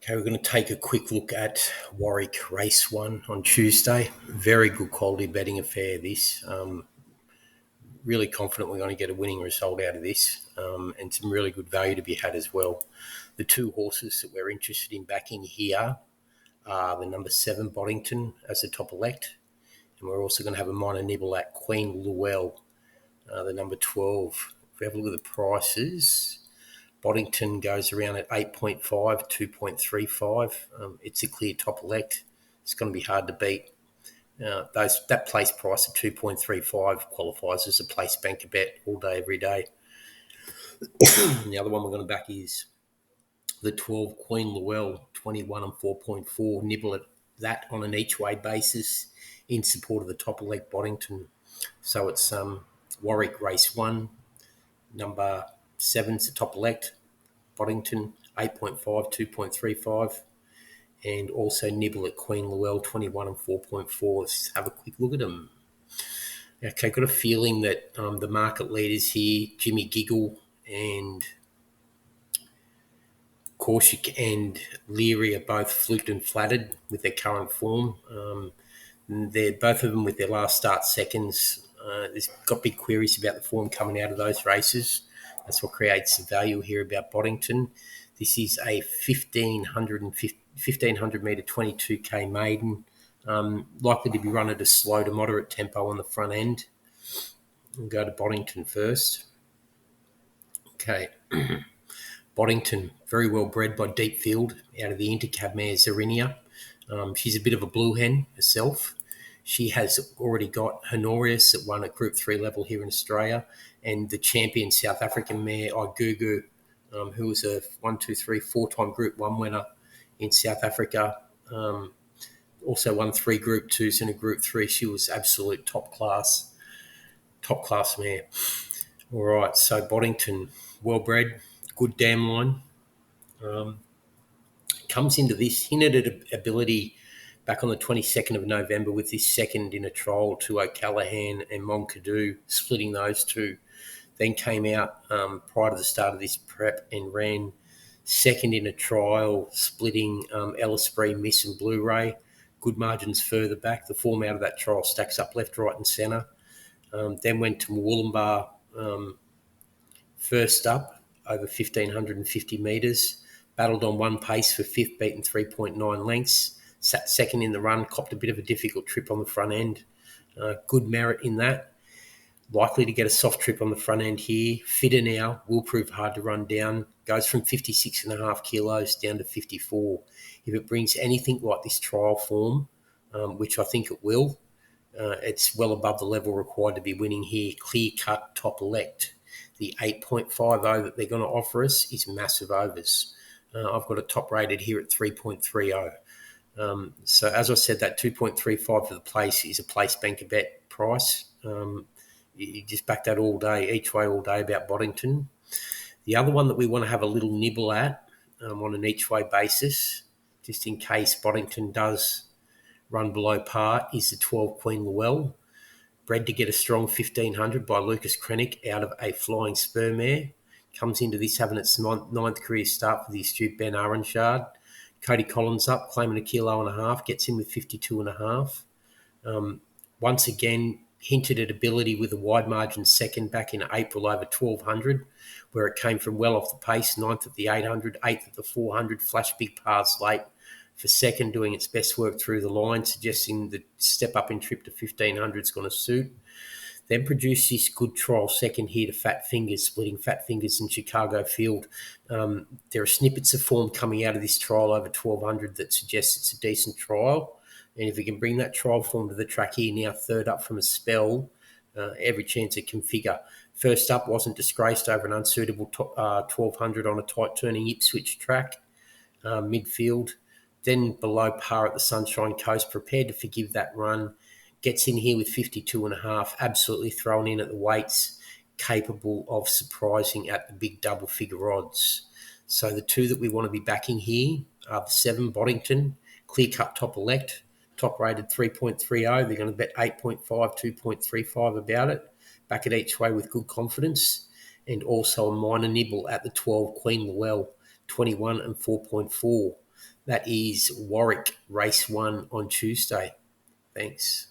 Okay, we're going to take a quick look at Warwick Race 1 on Tuesday. Very good quality betting affair, this. Really confident we're going to get a winning result out of this, and some really good value to be had as well. The two horses that we're interested in backing here are the number 7 Boddington as the top elect, and we're also going to have a minor nibble at Queen Luwell, the number 12. If we have a look at the prices, Boddington goes around at 8.5, 2.35. It's a clear top elect. It's going to be hard to beat. That place price of 2.35 qualifies as a place banker bet all day, every day. The other one we're going to back is the 12 Queen Luwell, 21 and 4.4. Nibble at that on an each way basis in support of the top elect Boddington. So it's Warwick Race 1, number 7's the top elect, Boddington 8.5, 2.35, and also nibble at Queen Luwell 21 and 4.4. Let's have a quick look at them. Okay, got a feeling that the market leaders here, Jimmy Giggle and Korshik and Leary, are both fluked and flattered with their current form. They're both of them with their last start seconds. There's got big queries about the form coming out of those races. That's what creates the value here about Boddington. This is a 1,500 metre 22k maiden, likely to be run at a slow to moderate tempo on the front end. We'll go to Boddington first. Okay. Boddington, very well bred by Deep Field out of the Intercab mare Zerinia. She's a bit of a blue hen herself. She has already got Honorius that won at Group 3 level here in Australia, and the champion South African mare Igugu, who was a 4-time Group 1 winner in South Africa. Also won 3 Group 2s and a Group 3. She was absolute top class mare. All right, so Boddington, well bred, good dam line. Comes into this, hinted at ability back on the 22nd of November with this second in a trial to O'Callaghan and Moncadoo, splitting those two. Then came out prior to the start of this prep and ran second in a trial, splitting Ellispree, Miss and Blu-ray. Good margins further back. The form out of that trial stacks up left, right and centre. Then went to Wollumbar first up over 1,550 metres. Battled on one pace for fifth, beaten 3.9 lengths. Sat second in the run, copped a bit of a difficult trip on the front end. Good merit in that. Likely to get a soft trip on the front end here. Fitter now, will prove hard to run down. Goes from 56.5 kilos down to 54. If it brings anything like this trial form, which I think it will, it's well above the level required to be winning here. Clear-cut top elect. The 8.50 that they're going to offer us is massive overs. I've got it top rated here at 3.30. So as I said, that 2.35 for the place is a place banker bet price. You just back that all day, each way all day about Boddington. The other one that we want to have a little nibble at on an each way basis, just in case Boddington does run below par, is the 12 Queen Luwell. Bred to get a strong 1,500 by Lucas Krennick out of a flying spur mare. Comes into this having its ninth career start for the astute Ben Arenshard. Cody Collins up, claiming 1.5 kilos, gets in with 52.5. Once again, hinted at ability with a wide margin second back in April over 1,200, where it came from well off the pace, 9th at the 800, 8th at the 400, flashed big pars late for second, doing its best work through the line, suggesting the step up in trip to 1,500 is going to suit. Then produced this good trial second here to Fat Fingers, splitting Fat Fingers in Chicago Field. There are snippets of form coming out of this trial over 1,200 that suggests it's a decent trial. And if we can bring that trial form to the track here, now third up from a spell, every chance it can figure. First up wasn't disgraced over an unsuitable 1,200 on a tight turning Ipswich track, midfield. Then below par at the Sunshine Coast, prepared to forgive that run. Gets in here with 52.5, absolutely thrown in at the weights, capable of surprising at the big double figure odds. So the two that we want to be backing here are the 7 Boddington, clear-cut top elect, top rated 3.30. They're going to bet 8.5, 2.35 about it. Back it each way with good confidence. And also a minor nibble at the 12 Queen Luwell, 21 and 4.4. That is Warwick Race 1 on Tuesday. Thanks.